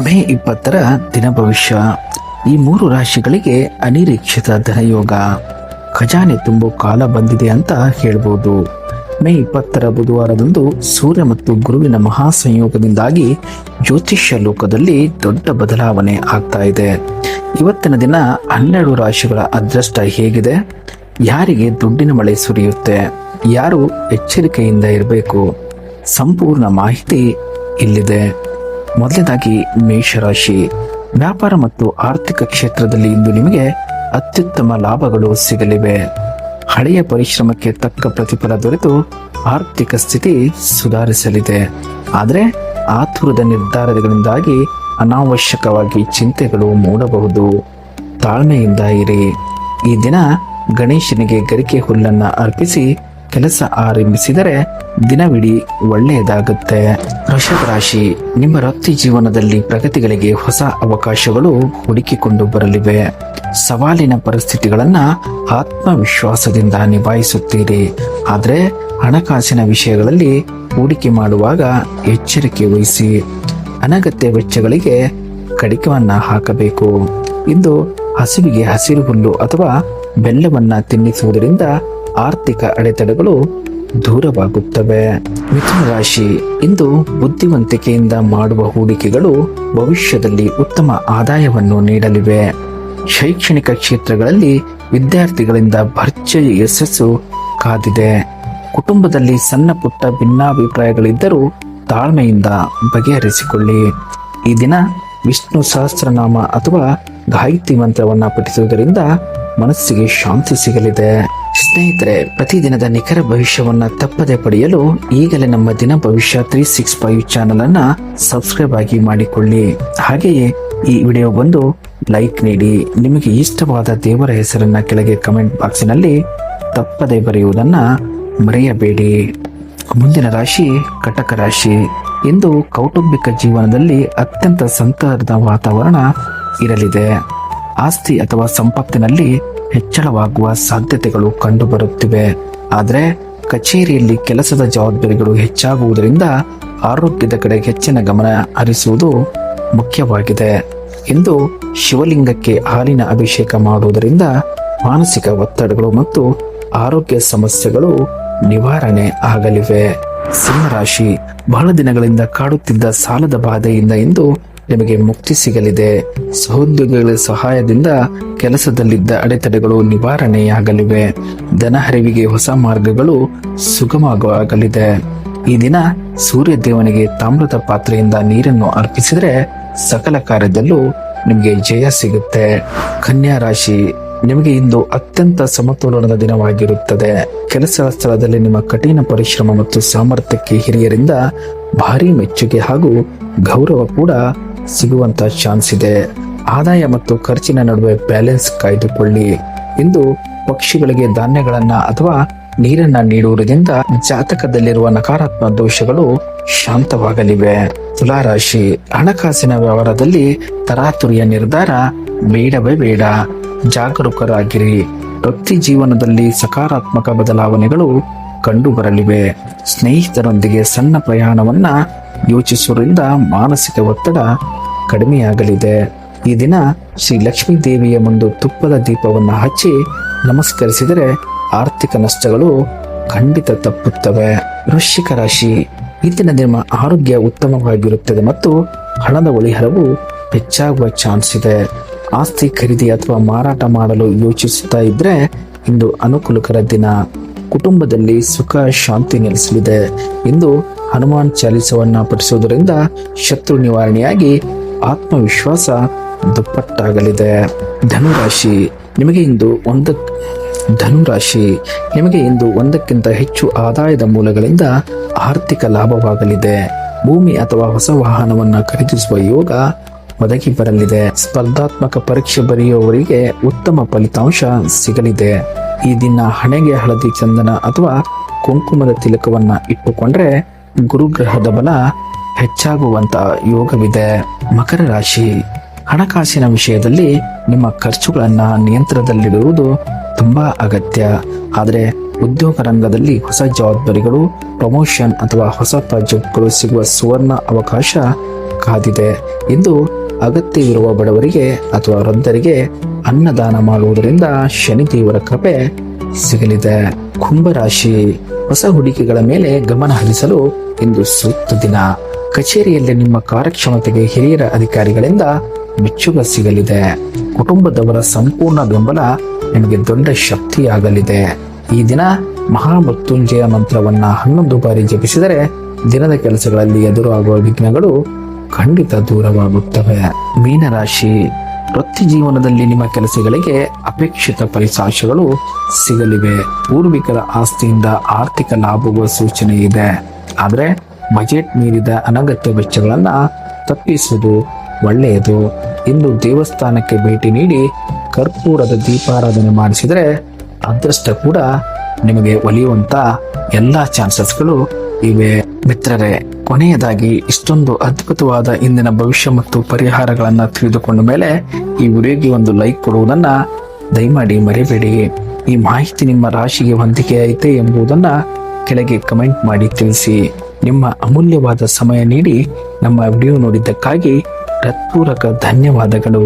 ಮೇ 20ರ ದಿನ ಭವಿಷ್ಯ. ಈ 3 ರಾಶಿಗಳಿಗೆ ಅನಿರೀಕ್ಷಿತ ಧನಯೋಗ, ಖಜಾನೆ ತುಂಬೋ ಕಾಲ ಬಂದಿದೆ ಅಂತ ಹೇಳ್ಬೋದು. ಮೇ 20ರ ಬುಧವಾರದಂದು ಸೂರ್ಯ ಮತ್ತು ಗುರುವಿನ ಮಹಾ ಸಂಯೋಗದಿಂದಾಗಿ ಜ್ಯೋತಿಷ್ಯ ಲೋಕದಲ್ಲಿ ದೊಡ್ಡ ಬದಲಾವಣೆ ಆಗ್ತಾ ಇದೆ. ಇವತ್ತಿನ ದಿನ 12 ರಾಶಿಗಳ ಅದೃಷ್ಟ ಹೇಗಿದೆ, ಯಾರಿಗೆ ದುಡ್ಡಿನ ಮಳೆ ಸುರಿಯುತ್ತೆ, ಯಾರು ಎಚ್ಚರಿಕೆಯಿಂದ ಇರಬೇಕು, ಸಂಪೂರ್ಣ ಮಾಹಿತಿ ಇಲ್ಲಿದೆ. ಮೊದಲನೇದಾಗಿ ಮೇಷರಾಶಿ. ವ್ಯಾಪಾರ ಮತ್ತು ಆರ್ಥಿಕ ಕ್ಷೇತ್ರದಲ್ಲಿ ಇಂದು ನಿಮಗೆ ಅತ್ಯುತ್ತಮ ಲಾಭಗಳು ಸಿಗಲಿವೆ. ಹಳೆಯ ಪರಿಶ್ರಮಕ್ಕೆ ತಕ್ಕ ಪ್ರತಿಫಲ ದೊರೆತು ಆರ್ಥಿಕ ಸ್ಥಿತಿ ಸುಧಾರಿಸಲಿದೆ. ಆದರೆ ಆತುರದ ನಿರ್ಧಾರಗಳಿಂದಾಗಿ ಅನಾವಶ್ಯಕವಾಗಿ ಚಿಂತೆಗಳು ಮೂಡಬಹುದು. ತಾಳ್ಮೆಯಿಂದ ಇರಿ. ಈ ದಿನ ಗಣೇಶನಿಗೆ ಗರಿಕೆ ಹುಲ್ಲನ್ನ ಅರ್ಪಿಸಿ ಕೆಲಸ ಆರಂಭಿಸಿದರೆ ದಿನವಿಡೀ ಒಳ್ಳೆಯದಾಗುತ್ತೆ. ವೃಷಭ ರಾಶಿ. ನಿಮ್ಮ ವೃತ್ತಿ ಜೀವನದಲ್ಲಿ ಪ್ರಗತಿಗಳಿಗೆ ಹೊಸ ಅವಕಾಶಗಳು ಹುಡುಕಿಕೊಂಡು ಬರಲಿವೆ. ಸವಾಲಿನ ಪರಿಸ್ಥಿತಿಗಳನ್ನ ಆತ್ಮವಿಶ್ವಾಸದಿಂದ ನಿಭಾಯಿಸುತ್ತೀರಿ. ಆದರೆ ಹಣಕಾಸಿನ ವಿಷಯಗಳಲ್ಲಿ ಹೂಡಿಕೆ ಮಾಡುವಾಗ ಎಚ್ಚರಿಕೆ ವಹಿಸಿ. ಅನಗತ್ಯ ವೆಚ್ಚಗಳಿಗೆ ಕಡಿತವನ್ನ ಹಾಕಬೇಕು. ಇಂದು ಹಸುವಿಗೆ ಹಸಿರು ಹುಲ್ಲು ಅಥವಾ ಬೆಲ್ಲವನ್ನ ತಿನ್ನಿಸುವುದರಿಂದ ಆರ್ಥಿಕ ಅಡೆತಡೆಗಳು ದೂರವಾಗುತ್ತವೆ. ಮಿಥುನ ರಾಶಿ. ಇಂದು ಬುದ್ಧಿವಂತಿಕೆಯಿಂದ ಮಾಡುವ ಹೂಡಿಕೆಗಳು ಭವಿಷ್ಯದಲ್ಲಿ ಉತ್ತಮ ಆದಾಯವನ್ನು ನೀಡಲಿವೆ. ಶೈಕ್ಷಣಿಕ ಕ್ಷೇತ್ರಗಳಲ್ಲಿ ವಿದ್ಯಾರ್ಥಿಗಳಿಂದ ಭರ್ಜರಿ ಯಶಸ್ಸು ಕಾದಿದೆ. ಕುಟುಂಬದಲ್ಲಿ ಸಣ್ಣ ಪುಟ್ಟ ಭಿನ್ನಾಭಿಪ್ರಾಯಗಳಿದ್ದರೂ ತಾಳ್ಮೆಯಿಂದ ಬಗೆಹರಿಸಿಕೊಳ್ಳಿ. ಈ ದಿನ ವಿಷ್ಣು ಸಹಸ್ರನಾಮ ಅಥವಾ ಗಾಯತ್ರಿ ಮಂತ್ರವನ್ನ ಪಠಿಸುವುದರಿಂದ ಮನಸ್ಸಿಗೆ ಶಾಂತಿ ಸಿಗಲಿದೆ. ಸ್ನೇಹಿತರೆ, ಪ್ರತಿದಿನದ ನಿಖರ ಭವಿಷ್ಯವನ್ನ ತಪ್ಪದೆ ಪಡೆಯಲು ಈಗಲೇ ನಮ್ಮ ದಿನ ಭವಿಷ್ಯ 365 ಚಾನಲ್ ಅನ್ನ ಸಬ್ಸ್ಕ್ರೈಬ್ ಆಗಿ ಮಾಡಿಕೊಳ್ಳಿ. ಹಾಗೆಯೇ ಈ ವಿಡಿಯೋ ಬಂದು ಲೈಕ್ ನೀಡಿ. ನಿಮಗೆ ಇಷ್ಟವಾದ ದೇವರ ಹೆಸರನ್ನ ಕೆಳಗೆ ಕಮೆಂಟ್ ಬಾಕ್ಸಿನಲ್ಲಿ ತಪ್ಪದೆ ಬರೆಯುವುದನ್ನ ಮರೆಯಬೇಡಿ. ಮುಂದಿನ ರಾಶಿ ಕಟಕ ರಾಶಿ. ಇಂದು ಕೌಟುಂಬಿಕ ಜೀವನದಲ್ಲಿ ಅತ್ಯಂತ ಸಂತರದ ವಾತಾವರಣ ಇರಲಿದೆ. ಆಸ್ತಿ ಅಥವಾ ಸಂಪತ್ತಿನಲ್ಲಿ ಹೆಚ್ಚಳವಾಗುವ ಸಾಧ್ಯತೆಗಳು ಕಂಡುಬರುತ್ತಿವೆ. ಆದರೆ ಕಚೇರಿಯಲ್ಲಿ ಕೆಲಸದ ಜವಾಬ್ದಾರಿಗಳು ಹೆಚ್ಚಾಗುವುದರಿಂದ ಆರೋಗ್ಯದ ಕಡೆ ಹೆಚ್ಚಿನ ಗಮನ ಹರಿಸುವುದು ಮುಖ್ಯವಾಗಿದೆ. ಇಂದು ಶಿವಲಿಂಗಕ್ಕೆ ಹಾಲಿನ ಅಭಿಷೇಕ ಮಾಡುವುದರಿಂದ ಮಾನಸಿಕ ಒತ್ತಡಗಳು ಮತ್ತು ಆರೋಗ್ಯ ಸಮಸ್ಯೆಗಳು ನಿವಾರಣೆ ಆಗಲಿವೆ. ಸಿಂಹರಾಶಿ. ಬಹಳ ದಿನಗಳಿಂದ ಕಾಡುತ್ತಿದ್ದ ಸಾಲದ ಬಾಧೆಯಿಂದ ಇಂದು ನಿಮಗೆ ಮುಕ್ತಿ ಸಿಗಲಿದೆ. ಸಹೋದ್ಯೋಗಿಗಳ ಸಹಾಯದಿಂದ ಕೆಲಸದಲ್ಲಿದ್ದ ಅಡೆತಡೆಗಳು ನಿವಾರಣೆಯಾಗಲಿವೆ. ಧನ ಹರಿವಿಗೆ ಹೊಸ ಮಾರ್ಗಗಳು ಸುಗಮವಾಗಲಿದೆ. ಈ ದಿನ ಸೂರ್ಯ ದೇವನಿಗೆ ತಾಮ್ರದ ಪಾತ್ರೆಯಿಂದ ನೀರನ್ನು ಅರ್ಪಿಸಿದರೆ ಸಕಲ ಕಾರ್ಯದಲ್ಲೂ ನಿಮಗೆ ಜಯ ಸಿಗುತ್ತೆ. ಕನ್ಯಾ ರಾಶಿ. ನಿಮಗೆ ಇಂದು ಅತ್ಯಂತ ಸಮತೋಲನದ ದಿನವಾಗಿರುತ್ತದೆ. ಕೆಲಸ ಸ್ಥಳದಲ್ಲಿ ನಿಮ್ಮ ಕಠಿಣ ಪರಿಶ್ರಮ ಮತ್ತು ಸಾಮರ್ಥ್ಯಕ್ಕೆ ಹಿರಿಯರಿಂದ ಭಾರಿ ಮೆಚ್ಚುಗೆ ಹಾಗೂ ಗೌರವ ಕೂಡ ಸಿಗುವಂತ ಚಾನ್ಸ್ ಇದೆ. ಆದಾಯ ಮತ್ತು ಖರ್ಚಿನ ನಡುವೆ ಬ್ಯಾಲೆನ್ಸ್ ಕಾಯ್ದುಕೊಳ್ಳಿ. ಇಂದು ಪಕ್ಷಿಗಳಿಗೆ ಧಾನ್ಯಗಳನ್ನ ಅಥವಾ ನೀರನ್ನ ನೀಡುವುದರಿಂದ ಜಾತಕದಲ್ಲಿರುವ ನಕಾರಾತ್ಮಕ ದೋಷಗಳು ಶಾಂತವಾಗಲಿವೆ. ತುಲಾರಾಶಿ. ಹಣಕಾಸಿನ ವ್ಯವಹಾರದಲ್ಲಿ ತರಾತುರಿಯ ನಿರ್ಧಾರ ಬೇಡವೇ ಬೇಡ. ಜಾಗರೂಕರಾಗಿರಿ. ವೃತ್ತಿ ಜೀವನದಲ್ಲಿ ಸಕಾರಾತ್ಮಕ ಬದಲಾವಣೆಗಳು ಕಂಡು ಬರಲಿವೆ. ಸ್ನೇಹಿತರೊಂದಿಗೆ ಸಣ್ಣ ಪ್ರಯಾಣವನ್ನ ಯೋಚಿಸುವುದರಿಂದ ಮಾನಸಿಕ ಒತ್ತಡ ಕಡಿಮೆಯಾಗಲಿದೆ. ಈ ದಿನ ಶ್ರೀ ಲಕ್ಷ್ಮೀ ದೇವಿಯ ಮುಂದೆ ತುಪ್ಪದ ದೀಪವನ್ನು ಹಚ್ಚಿ ನಮಸ್ಕರಿಸಿದರೆ ಆರ್ಥಿಕ ನಷ್ಟಗಳು ಖಂಡಿತ ತಪ್ಪುತ್ತವೆ. ವೃಶ್ಚಿಕ ರಾಶಿ. ಈ ದಿನ ನಿಮ್ಮ ಆರೋಗ್ಯ ಉತ್ತಮವಾಗಿರುತ್ತದೆ ಮತ್ತು ಹಣದ ಒಳಿಹರವು ಹೆಚ್ಚಾಗುವ ಚಾನ್ಸ್ ಇದೆ. ಆಸ್ತಿ ಖರೀದಿ ಅಥವಾ ಮಾರಾಟ ಮಾಡಲು ಯೋಚಿಸುತ್ತಾ ಇದ್ರೆ ಇಂದು ಅನುಕೂಲಕರ ದಿನ. ಕುಟುಂಬದಲ್ಲಿ ಸುಖ ಶಾಂತಿ ನೆಲೆಸಲಿದೆ. ಇಂದು ಹನುಮಾನ್ ಚಾಲಿಸವನ್ನ ಪಠಿಸುವುದರಿಂದ ಶತ್ರು ನಿವಾರಣೆಯಾಗಿ ಆತ್ಮವಿಶ್ವಾಸ ದುಪ್ಪಟ್ಟಾಗಲಿದೆ. ಧನುರಾಶಿ. ನಿಮಗೆ ಇಂದು ಒಂದಕ್ಕಿಂತ ಹೆಚ್ಚು ಆದಾಯದ ಮೂಲಗಳಿಂದ ಆರ್ಥಿಕ ಲಾಭವಾಗಲಿದೆ. ಭೂಮಿ ಅಥವಾ ಹೊಸ ವಾಹನವನ್ನ ಖರೀದಿಸುವ ಯೋಗ ಒದಗಿ ಬರಲಿದೆ. ಸ್ಪರ್ಧಾತ್ಮಕ ಪರೀಕ್ಷೆ ಬರೆಯುವವರಿಗೆ ಉತ್ತಮ ಫಲಿತಾಂಶ ಸಿಗಲಿದೆ. ಈ ದಿನ ಹಣೆಗೆ ಹಳದಿ ಚಂದನ ಅಥವಾ ಕುಂಕುಮದ ತಿಲಕವನ್ನ ಇಟ್ಟುಕೊಂಡ್ರೆ ಗುರುಗ್ರಹದ ಬಲ ಹೆಚ್ಚಾಗುವಂತ ಯೋಗವಿದೆ. ಮಕರ ರಾಶಿ. ಹಣಕಾಸಿನ ವಿಷಯದಲ್ಲಿ ನಿಮ್ಮ ಖರ್ಚುಗಳನ್ನ ನಿಯಂತ್ರಣದಲ್ಲಿಡುವುದು ತುಂಬಾ ಅಗತ್ಯ. ಆದರೆ ಉದ್ಯೋಗ ರಂಗದಲ್ಲಿ ಹೊಸ ಜವಾಬ್ದಾರಿಗಳು, ಪ್ರಮೋಷನ್ ಅಥವಾ ಹೊಸ ಪ್ರಾಜೆಕ್ಟ್ಗಳು ಸಿಗುವ ಸುವರ್ಣ ಅವಕಾಶ ಕಾದಿದೆ. ಇಂದು ಅಗತ್ಯವಿರುವ ಬಡವರಿಗೆ ಅಥವಾ ವೃದ್ಧರಿಗೆ ಅನ್ನದಾನ ಮಾಡುವುದರಿಂದ ಶನಿದೇವರ ಕೃಪೆ ಸಿಗಲಿದೆ. ಕುಂಭರಾಶಿ, ಹೊಸ ಹೂಡಿಕೆಗಳ ಮೇಲೆ ಗಮನ ಹರಿಸಲು ಇಂದು ಸೂಕ್ತ ದಿನ. ಕಚೇರಿಯಲ್ಲಿ ನಿಮ್ಮ ಕಾರ್ಯಕ್ಷಮತೆಗೆ ಹಿರಿಯರ ಅಧಿಕಾರಿಗಳಿಂದ ಮೆಚ್ಚುಗೆ ಸಿಗಲಿದೆ. ಕುಟುಂಬದವರ ಸಂಪೂರ್ಣ ಬೆಂಬಲ ನಿಮಗೆ ದೊಡ್ಡ ಶಕ್ತಿಯಾಗಲಿದೆ. ಈ ದಿನ ಮಹಾಮೃತ್ಯುಂಜಯ ಮಂತ್ರವನ್ನ 11 ಬಾರಿ ಜಪಿಸಿದರೆ ದಿನದ ಕೆಲಸಗಳಲ್ಲಿ ಎದುರಾಗುವ ವಿಘ್ನಗಳು ಖಂಡಿತ ದೂರವಾಗುತ್ತವೆ. ಮೀನರಾಶಿ, ವೃತ್ತಿ ಜೀವನದಲ್ಲಿ ನಿಮ್ಮ ಕೆಲಸಗಳಿಗೆ ಅಪೇಕ್ಷಿತ ಫಲಿತಾಂಶಗಳು ಸಿಗಲಿವೆ. ಪೂರ್ವಿಕರ ಆಸ್ತಿಯಿಂದ ಆರ್ಥಿಕ ಲಾಭವ ಸೂಚನೆ ಇದೆ. ಆದರೆ ಬಜೆಟ್ ಮೀರಿದ ಅನಗತ್ಯ ವೆಚ್ಚಗಳನ್ನ ತಪ್ಪಿಸುವುದು ಒಳ್ಳೆಯದು. ಇಂದು ದೇವಸ್ಥಾನಕ್ಕೆ ಭೇಟಿ ನೀಡಿ ಕರ್ಪೂರದ ದೀಪಾರಾಧನೆ ಮಾಡಿಸಿದರೆ ಅದೃಷ್ಟ ಕೂಡ ನಿಮಗೆ ಒಲಿಯುವಂತ ಎಲ್ಲಾ ಚಾನ್ಸಸ್ಗಳು ಇವೆ. ಮಿತ್ರರೇ, ಕೊನೆಯದಾಗಿ ಇಷ್ಟೊಂದು ಅದ್ಭುತವಾದ ಇಂದಿನ ಭವಿಷ್ಯ ಮತ್ತು ಪರಿಹಾರಗಳನ್ನ ತಿಳಿದುಕೊಂಡ ಮೇಲೆ ಈ ವಿಡಿಯೋಗೆ ಒಂದು ಲೈಕ್ ಕೊಡುವುದನ್ನ ದಯಮಾಡಿ ಮರಿಬೇಡಿ. ಈ ಮಾಹಿತಿ ನಿಮ್ಮ ರಾಶಿಗೆ ಹೊಂದಿಕೆಯಾಯಿತೆ ಎಂಬುದನ್ನ ಕೆಳಗೆ ಕಮೆಂಟ್ ಮಾಡಿ ತಿಳಿಸಿ. ನಿಮ್ಮ ಅಮೂಲ್ಯವಾದ ಸಮಯ ನೀಡಿ ನಮ್ಮ ವಿಡಿಯೋ ನೋಡಿದ್ದಕ್ಕಾಗಿ ಹೃತ್ಪೂರ್ವಕ ಧನ್ಯವಾದಗಳು.